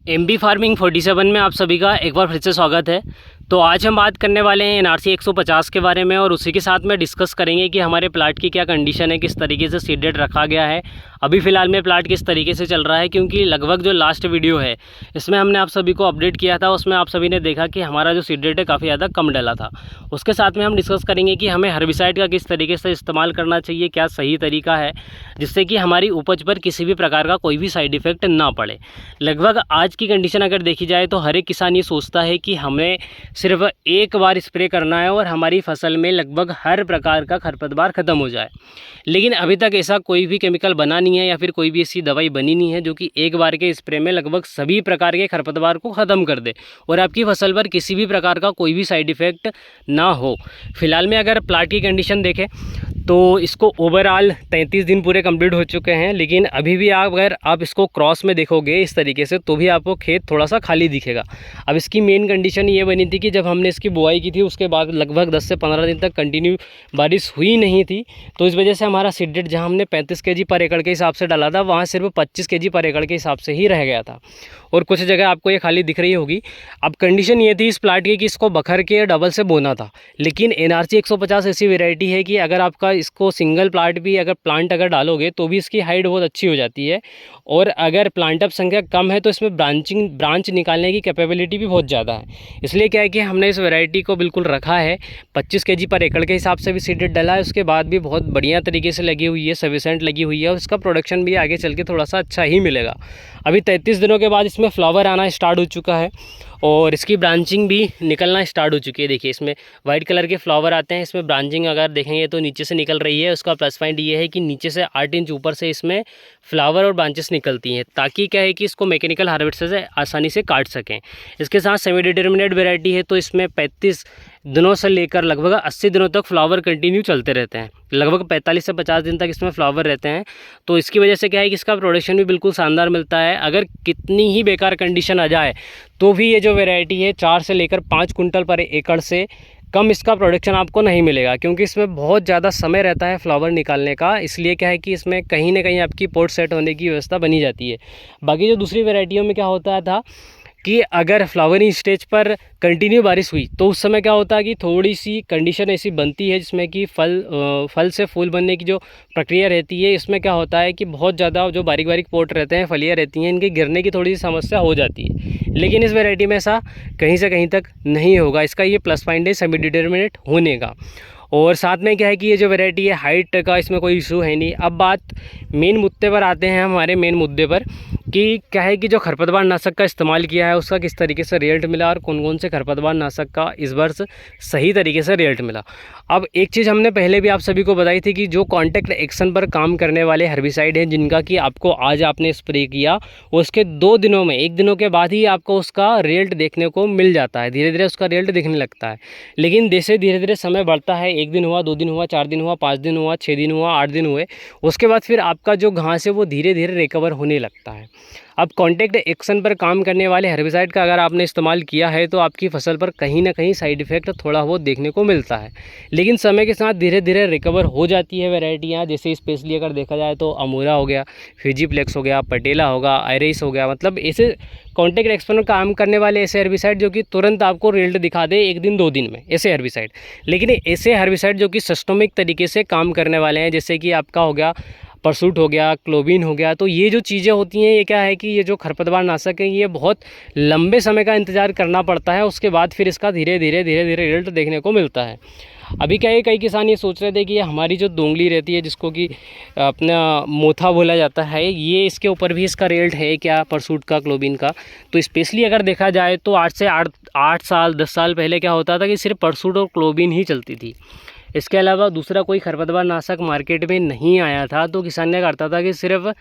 MB farming 47 में आप सभी का एक बार फिर से स्वागत है। तो आज हम बात करने वाले हैं एनआरसी 150 के बारे में, और उसी के साथ में डिस्कस करेंगे कि हमारे प्लाट की क्या कंडीशन है, किस तरीके से सीड रेट रखा गया है, अभी फ़िलहाल में प्लाट किस तरीके से चल रहा है। क्योंकि लगभग जो लास्ट वीडियो है इसमें हमने आप सभी को अपडेट किया था, उसमें आप सभी ने देखा कि हमारा जो सीड रेट है काफ़ी ज़्यादा कम डला था। उसके साथ में हम डिस्कस करेंगे कि हमें हर्बिसाइड का किस तरीके से इस्तेमाल करना चाहिए, क्या सही तरीका है जिससे कि हमारी उपज पर किसी भी प्रकार का कोई भी साइड इफ़ेक्ट ना पड़े। लगभग आज की कंडीशन अगर देखी जाए तो हर एक किसान ये सोचता है कि हमें सिर्फ एक बार स्प्रे करना है और हमारी फसल में लगभग हर प्रकार का खरपतवार ख़त्म हो जाए। लेकिन अभी तक ऐसा कोई भी केमिकल बना नहीं है या फिर कोई भी ऐसी दवाई बनी नहीं है जो कि एक बार के स्प्रे में लगभग सभी प्रकार के खरपतवार को ख़त्म कर दे और आपकी फसल पर किसी भी प्रकार का कोई भी साइड इफ़ेक्ट ना हो। फिलहाल में अगर प्लाट की कंडीशन देखें तो इसको ओवरऑल 33 दिन पूरे कंप्लीट हो चुके हैं, लेकिन अभी भी अगर आप इसको क्रॉस में देखोगे इस तरीके से तो भी आपको खेत थोड़ा सा खाली दिखेगा। अब इसकी मेन कंडीशन ये बनी थी कि जब हमने इसकी बुआई की थी उसके बाद लगभग 10 से 15 दिन तक कंटिन्यू बारिश हुई नहीं थी, तो इस वजह से हमारा सीड रेट जहाँ हमने 35 kg पर एकड़ के हिसाब से डाला था वहाँ सिर्फ 25 kg पर एकड़ के हिसाब से ही रह गया था, और कुछ जगह आपको ये खाली दिख रही होगी। अब कंडीशन ये थी इस प्लाट की कि इसको बखर के डबल से बोना था, लेकिन एनआरसी 150 ऐसी वेराइटी है कि अगर आपका इसको सिंगल प्लाट भी अगर प्लांट अगर डालोगे तो भी इसकी हाइट बहुत अच्छी हो जाती है, और अगर प्लांट अप संख्या कम है तो इसमें ब्रांच निकालने की कैपेबिलिटी भी बहुत ज़्यादा है। इसलिए क्या है कि हमने इस वैरायटी को बिल्कुल रखा है 25 kg पर एकड़ के हिसाब से भी सीड रेट डला है, उसके बाद भी बहुत बढ़िया तरीके से लगी हुई है, सफिशेंट लगी हुई है, और इसका प्रोडक्शन भी आगे चल के थोड़ा सा अच्छा ही मिलेगा। अभी 33 दिनों के बाद इसमें फ्लावर आना स्टार्ट हो चुका है और इसकी ब्रांचिंग भी निकलना स्टार्ट हो चुकी है। देखिए इसमें वाइट कलर के फ्लावर आते हैं, इसमें ब्रांचिंग अगर देखेंगे तो नीचे से निकल रही है। उसका प्लस पॉइंट ये है कि नीचे से 8 इंच ऊपर से इसमें फ्लावर और ब्रांचेस निकलती हैं, ताकि क्या है कि इसको मैकेनिकल हार्वेस्टर से आसानी से काट सकें। इसके साथ सेमी डिटर्मिनेट वेराइटी है, तो इसमें 35 दिनों से लेकर लगभग 80 दिनों तक फ्लावर कंटिन्यू चलते रहते हैं। लगभग 45 से 50 दिन तक इसमें फ्लावर रहते हैं, तो इसकी वजह से क्या है कि इसका प्रोडक्शन भी बिल्कुल शानदार मिलता है। अगर कितनी ही बेकार कंडीशन आ जाए तो भी ये जो वैरायटी है 4 से लेकर 5 कुंटल पर एकड़ से कम इसका प्रोडक्शन आपको नहीं मिलेगा, क्योंकि इसमें बहुत ज़्यादा समय रहता है फ्लावर निकालने का। इसलिए क्या है कि इसमें कहीं ना कहीं आपकी पोर्ट सेट होने की व्यवस्था बनी जाती है। बाकी जो दूसरी वैरायटियों में क्या होता था कि अगर फ्लावरिंग स्टेज पर कंटिन्यू बारिश हुई तो उस समय क्या होता है कि थोड़ी सी कंडीशन ऐसी बनती है जिसमें कि फल से फूल बनने की जो प्रक्रिया रहती है, इसमें क्या होता है कि बहुत ज़्यादा जो बारीक बारीक पोट रहते हैं, फलियाँ रहती हैं, इनके गिरने की थोड़ी सी समस्या हो जाती है। लेकिन इस वैरायटी में ऐसा कहीं से कहीं तक नहीं होगा। इसका ये प्लस पॉइंट है सेमी डिटर्मिनेट होने का। और साथ में क्या है कि ये जो वैरायटी है हाइट का इसमें कोई इशू है नहीं। अब बात मेन मुद्दे पर आते हैं, हमारे मेन मुद्दे पर, कि क्या है कि जो खरपतवार नाशक का इस्तेमाल किया है उसका किस तरीके से रिजल्ट मिला और कौन कौन से खरपतवार नाशक का इस वर्ष सही तरीके से रिजल्ट मिला। अब एक चीज़ हमने पहले भी आप सभी को बताई थी कि जो कॉन्टैक्ट एक्शन पर काम करने वाले हर्बिसाइड हैं, जिनका कि आपको आज आपने स्प्रे किया, उसके 2 दिनों में 1 दिनों के बाद ही आपको उसका रिजल्ट देखने को मिल जाता है, धीरे धीरे उसका रिजल्ट दिखने लगता है। लेकिन जैसे धीरे धीरे समय बढ़ता है, 1 दिन हुआ, 2 दिन हुआ, 4 दिन हुआ, 5 दिन हुआ, 6 दिन हुआ, 8 दिन हुए, उसके बाद फिर आपका जो घास है वो धीरे धीरे रिकवर होने लगता है। अब कॉन्टैक्ट एक्शन पर काम करने वाले हर्बिसाइड का अगर आपने इस्तेमाल किया है तो आपकी फसल पर कहीं ना कहीं साइड इफ़ेक्ट थोड़ा बहुत देखने को मिलता है, लेकिन समय के साथ धीरे धीरे रिकवर हो जाती है वैरायटियाँ। जैसे स्पेशली अगर देखा जाए तो अमूरा हो गया, फिजीप्लेक्स हो गया, पटेला होगा, आयरिस हो गया, मतलब ऐसे कॉन्टैक्ट एक्शन पर काम करने वाले ऐसे हर्बिसाइड जो कि तुरंत आपको रिजल्ट दिखा दे 1 दिन 2 दिन में, ऐसे हर्बिसाइड। लेकिन ऐसे हर्बिसाइड जो कि सिस्टमिक तरीके से काम करने वाले हैं, जैसे कि आपका हो गया परसूट हो गया, क्लोबिन हो गया, तो ये जो चीज़ें होती हैं ये क्या है कि ये जो खरपतवार नाशक है ये बहुत लंबे समय का इंतज़ार करना पड़ता है, उसके बाद फिर इसका धीरे धीरे रिजल्ट देखने को मिलता है। अभी क्या है, कई किसान ये सोच रहे थे कि हमारी जो दोंगली रहती है जिसको कि अपना मोथा बोला जाता है, ये इसके ऊपर भी इसका रिजल्ट है क्या परसूट का, क्लोबिन का। तो स्पेशली अगर देखा जाए तो 8 साल 10 साल पहले क्या होता था कि सिर्फ परसूट और क्लोबिन ही चलती थी, इसके अलावा दूसरा कोई खरपतवार नाशक मार्केट में नहीं आया था। तो किसान ने करता था कि सिर्फ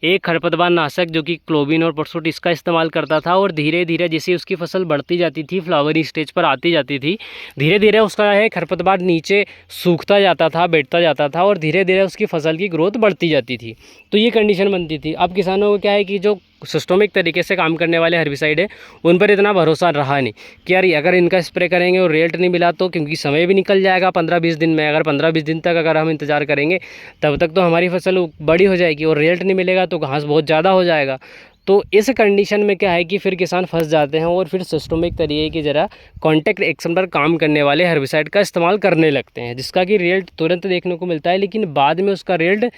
एक खरपतवार नाशक जो कि क्लोबिन और परसूट इसका इस्तेमाल करता था, और धीरे धीरे जैसे उसकी फसल बढ़ती जाती थी, फ्लावरिंग स्टेज पर आती जाती थी, धीरे धीरे उसका है खरपतवार नीचे सूखता जाता था, बैठता जाता था, और धीरे धीरे उसकी फसल की ग्रोथ बढ़ती जाती थी। तो ये कंडीशन बनती थी। अब किसानों को क्या है कि जो सिस्टमिक तरीके से काम करने वाले हर्बिसाइड है उन पर इतना भरोसा रहा नहीं कि यार अगर इनका स्प्रे करेंगे और रिजल्ट नहीं मिला तो, क्योंकि समय भी निकल जाएगा 15-20 दिन में, अगर 15-20 दिन तक अगर हम इंतज़ार करेंगे तब तक तो हमारी फसल बड़ी हो जाएगी और रिजल्ट नहीं मिलेगा तो घास बहुत ज़्यादा हो जाएगा। तो इस कंडीशन में क्या है कि फिर किसान फंस जाते हैं और फिर सिस्टमिक तरीके की ज़रा कॉन्टैक्ट एक्शन पर काम करने वाले हर्बिसाइड का इस्तेमाल करने लगते हैं, जिसका कि रिजल्ट तुरंत देखने को मिलता है, लेकिन बाद में उसका रिजल्ट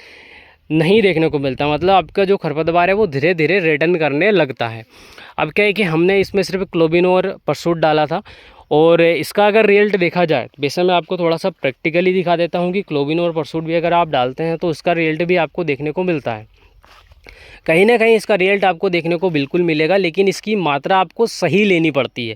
नहीं देखने को मिलता। मतलब आपका जो खरपतवार है वो धीरे धीरे रिटर्न करने लगता है। अब क्या है कि हमने इसमें सिर्फ क्लोबिन और परसूट डाला था, और इसका अगर रिजल्ट देखा जाए, वैसे मैं आपको थोड़ा सा प्रैक्टिकली दिखा देता हूँ कि क्लोबिन और परसूट भी अगर आप डालते हैं तो इसका रिजल्ट भी आपको देखने को मिलता है। कहीं ना कहीं इसका रिजल्ट आपको देखने को बिल्कुल मिलेगा, लेकिन इसकी मात्रा आपको सही लेनी पड़ती है।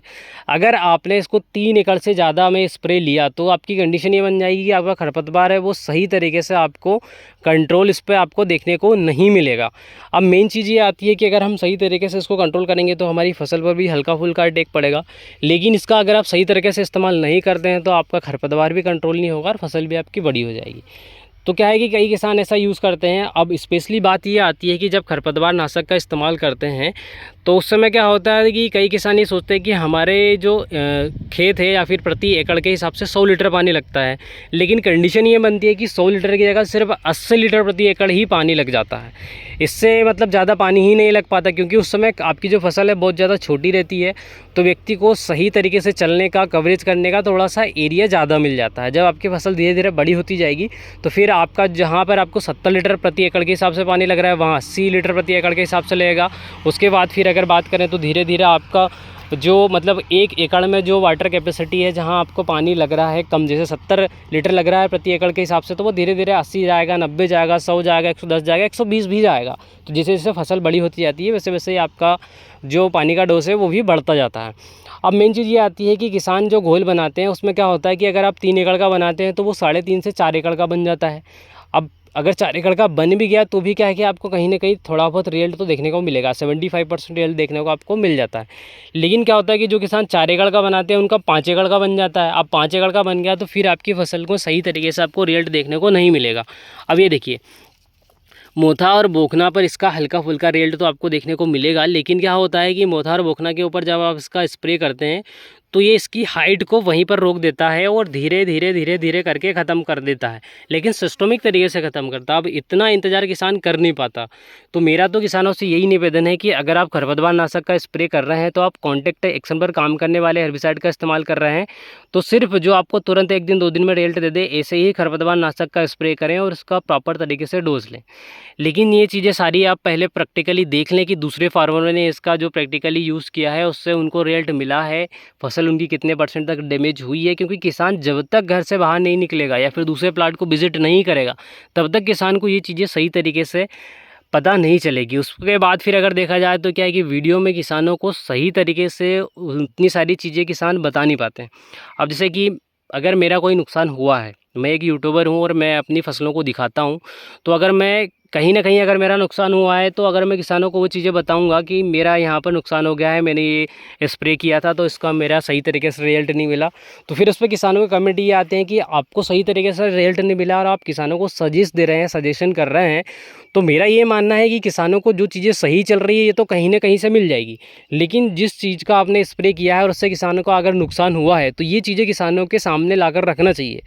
अगर आपने इसको 3 एकड़ से ज़्यादा में स्प्रे लिया तो आपकी कंडीशन ये बन जाएगी कि आपका खरपतवार है वो सही तरीके से आपको कंट्रोल इस पर आपको देखने को नहीं मिलेगा। अब मेन चीज़ ये आती है कि अगर हम सही तरीके से इसको कंट्रोल करेंगे तो हमारी फसल पर भी हल्का फुल्का अटैक पड़ेगा, लेकिन इसका अगर आप सही तरीके से इस्तेमाल नहीं करते हैं तो आपका खरपतवार भी कंट्रोल नहीं होगा और फसल भी आपकी बड़ी हो जाएगी। तो क्या है कि कई किसान ऐसा यूज़ करते हैं। अब स्पेशली बात ये आती है कि जब खरपतवार नाशक का इस्तेमाल करते हैं तो उस समय क्या होता है कि कई किसान ये सोचते हैं कि हमारे जो खेत है या फिर प्रति एकड़ के हिसाब से 100 लीटर पानी लगता है, लेकिन कंडीशन ये बनती है कि 100 लीटर की जगह सिर्फ 80 लीटर प्रति एकड़ ही पानी लग जाता है। इससे मतलब ज़्यादा पानी ही नहीं लग पाता, क्योंकि उस समय आपकी जो फसल है बहुत ज़्यादा छोटी रहती है, तो व्यक्ति को सही तरीके से चलने का, कवरेज करने का थोड़ा सा एरिया ज़्यादा मिल जाता है। जब आपकी फसल धीरे धीरे बड़ी होती जाएगी तो फिर आपका जहाँ पर आपको 70 लीटर प्रति एकड़ के हिसाब से पानी लग रहा है वहाँ 80 लीटर प्रति एकड़ के हिसाब से लगेगा। उसके बाद फिर अगर बात करें तो धीरे धीरे आपका जो मतलब 1 एकड़ में जो वाटर कैपेसिटी है, जहाँ आपको पानी लग रहा है कम, जैसे 70 लीटर लग रहा है प्रति एकड़ के हिसाब से, तो वो धीरे धीरे 80 जाएगा, 90 जाएगा, 100 जाएगा, 110 जाएगा, 120 भी जाएगा। तो जैसे जैसे फसल बड़ी होती जाती है वैसे वैसे आपका जो पानी का डोज है वो भी बढ़ता जाता है। अब मेन चीज़ ये आती है कि किसान जो घोल बनाते हैं उसमें क्या होता है कि अगर आप 3 एकड़ का बनाते हैं तो वो 3.5 से 4 एकड़ का बन जाता है। अब अगर 4 एकड़ का बन भी गया तो भी क्या है कि आपको कहीं ना कहीं थोड़ा बहुत रिजल्ट तो देखने को मिलेगा, 75% रिजल्ट देखने को आपको मिल जाता है। लेकिन क्या होता है कि जो किसान 4 एकड़ का बनाते हैं उनका 5 एकड़ का बन जाता है। अब 5 एकड़ का बन गया तो फिर आपकी फसल को सही तरीके से आपको रिजल्ट देखने को नहीं मिलेगा। अब ये देखिए, मोथा और बोखना पर इसका हल्का फुल्का रिजल्ट तो आपको देखने को मिलेगा, लेकिन क्या होता है कि मोथा और बोखना के ऊपर जब आप इसका स्प्रे करते हैं तो ये इसकी हाइट को वहीं पर रोक देता है और धीरे धीरे धीरे धीरे करके ख़त्म कर देता है, लेकिन सिस्टमिक तरीके से ख़त्म करता है। अब इतना इंतज़ार किसान कर नहीं पाता। तो मेरा तो किसानों से यही निवेदन है कि अगर आप खरपतवार नाशक का स्प्रे कर रहे हैं तो आप कॉन्टैक्ट एक्शन पर काम करने वाले हर्बिसाइड का इस्तेमाल कर रहे हैं तो सिर्फ जो आपको तुरंत 1 दिन 2 दिन में रिजल्ट दे दे ऐसे ही खरपतवार नाशक का स्प्रे करें और उसका प्रॉपर तरीके से डोज लें। लेकिन ये चीज़ें सारी आप पहले प्रैक्टिकली देख लें कि दूसरे फार्मर ने इसका जो प्रैक्टिकली यूज़ किया है उससे उनको रिजल्ट मिला है, फसल उनकी कितने % तक डैमेज हुई है। क्योंकि किसान जब तक घर से बाहर नहीं निकलेगा या फिर दूसरे प्लाट को विजिट नहीं करेगा तब तक किसान को ये चीज़ें सही तरीके से पता नहीं चलेगी। उसके बाद फिर अगर देखा जाए तो क्या है कि वीडियो में किसानों को सही तरीके से उतनी सारी चीज़ें किसान बता नहीं पाते हैं। अब जैसे कि अगर मेरा कोई नुकसान हुआ है, मैं एक यूट्यूबर हूँ और मैं अपनी फसलों को दिखाता हूँ, तो अगर मैं कहीं ना कहीं अगर मेरा नुकसान हुआ है तो अगर मैं किसानों को वो चीज़ें बताऊंगा कि मेरा यहाँ पर नुकसान हो गया है, मैंने ये स्प्रे किया था तो इसका मेरा सही तरीके से रिजल्ट नहीं मिला, तो फिर उस पर किसानों के कमेंट ये आते हैं कि आपको सही तरीके से रिजल्ट नहीं मिला और आप किसानों को सजेस्ट दे रहे हैं, सजेशन कर रहे हैं। तो मेरा ये मानना है कि किसानों को जो चीज़ें सही चल रही है ये तो कहीं ना कहीं से मिल जाएगी, लेकिन जिस चीज़ का आपने स्प्रे किया है और उससे किसानों का अगर नुकसान हुआ है तो ये चीज़ें किसानों के सामने लाकर रखना चाहिए।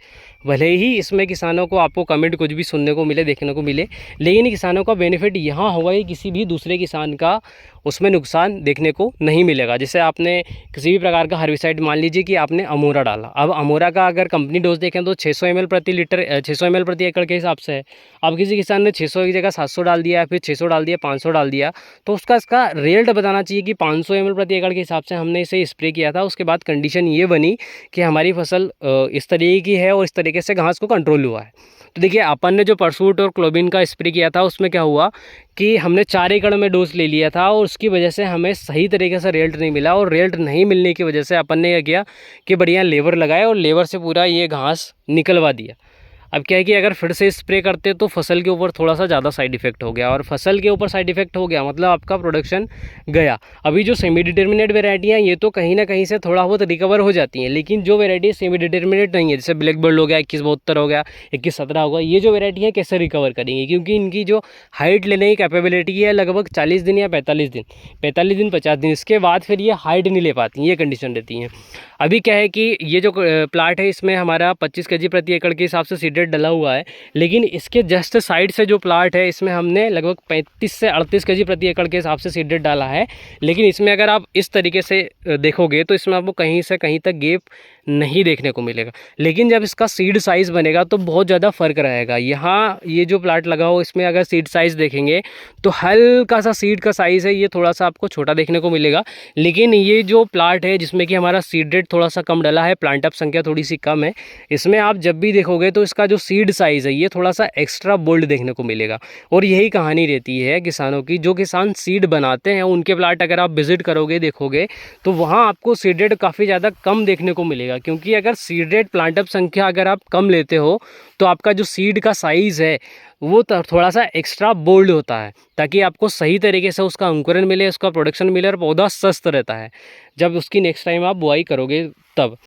भले ही इसमें किसानों को आपको कमेंट कुछ भी सुनने को मिले, देखने को मिले, लेकिन किसानों का बेनिफिट यहाँ होगा कि किसी भी दूसरे किसान का उसमें नुकसान देखने को नहीं मिलेगा। जैसे आपने किसी भी प्रकार का हर्बिसाइड, मान लीजिए कि आपने अमोरा डाला, अब अमोरा का अगर कंपनी डोज देखें तो 600 ml प्रति लीटर 600 ml प्रति एकड़ के हिसाब से है। अब किसी किसान ने 600 की जगह 700 डाल दिया, फिर 600 डाल दिया, 500 डाल दिया, तो इसका रिजल्ट बताना चाहिए कि 500 ml प्रति एकड़ के हिसाब से हमने इसे स्प्रे किया था। उसके बाद कंडीशन ये बनी कि हमारी फसल इस तरीके की है और इस तरीके से घास को कंट्रोल हुआ है। तो देखिए, अपन ने जो परसूट और क्लोबिन का स्प्रे किया था उसमें क्या हुआ कि हमने 4 एकड़ में डोज ले लिया था और उसकी वजह से हमें सही तरीके से रिजल्ट नहीं मिला, और रिजल्ट नहीं मिलने की वजह से अपन ने यह किया कि बढ़िया लेबर लगाए और लेबर से पूरा ये घास निकलवा दिया। अब क्या है कि अगर फिर से स्प्रे करते तो फसल के ऊपर थोड़ा सा ज़्यादा साइड इफेक्ट हो गया, और फसल के ऊपर साइड इफेक्ट हो गया मतलब आपका प्रोडक्शन गया। अभी जो सेमी डिटर्मिनेट वेराइटियाँ ये तो कहीं ना कहीं से थोड़ा बहुत रिकवर हो जाती हैं, लेकिन जो वेराइटी सेमी डिटर्मिनेट नहीं है, जैसे ब्लैक बर्ड हो गया 2172 हो गया 2117 हो गया, ये जो वेराइटी है कैसे रिकवर करेंगी, क्योंकि इनकी जो हाइट लेने की कैपेबिलिटी है लगभग 40 दिन या 45 दिन 50 दिन, इसके बाद फिर ये हाइट नहीं ले पाती, ये कंडीशन रहती है। अभी क्या है कि ये जो प्लाट है इसमें हमारा 25 kg प्रति एकड़ के हिसाब से सीडेड सीडेड डला हुआ है, लेकिन इसके जस्ट साइड से जो प्लाट है इसमें हमने लगभग 35 से 38 kg प्रति एकड़ के हिसाब से सीडेड डाला है। लेकिन इसमें अगर आप इस तरीके से देखोगे तो इसमें आपको कहीं से कहीं तक गैप नहीं देखने को मिलेगा। लेकिन जब इसका सीड साइज़ बनेगा तो बहुत ज़्यादा फ़र्क रहेगा। यहाँ ये जो प्लाट लगा हो इसमें अगर सीड साइज़ देखेंगे तो हल्का सा सीड का साइज़ है, ये थोड़ा सा आपको छोटा देखने को मिलेगा। लेकिन ये जो प्लाट है जिसमें कि हमारा सीड रेट थोड़ा सा कम डला है, प्लांट अप संख्या थोड़ी सी कम है, इसमें आप जब भी देखोगे तो इसका जो सीड साइज़ है ये थोड़ा सा एक्स्ट्रा बोल्ड देखने को मिलेगा। और यही कहानी रहती है किसानों की, जो किसान सीड बनाते हैं उनके प्लाट अगर आप विज़िट करोगे देखोगे तो वहाँ आपको सीड रेट काफ़ी ज़्यादा कम देखने को मिलेगा। क्योंकि अगर सीड रेट प्लांट अप संख्या अगर आप कम लेते हो तो आपका जो सीड का साइज़ है वो थोड़ा सा एक्स्ट्रा बोल्ड होता है, ताकि आपको सही तरीके से उसका अंकुरण मिले, उसका प्रोडक्शन मिले और पौधा स्वस्थ रहता है जब उसकी नेक्स्ट टाइम आप बुआई करोगे तब।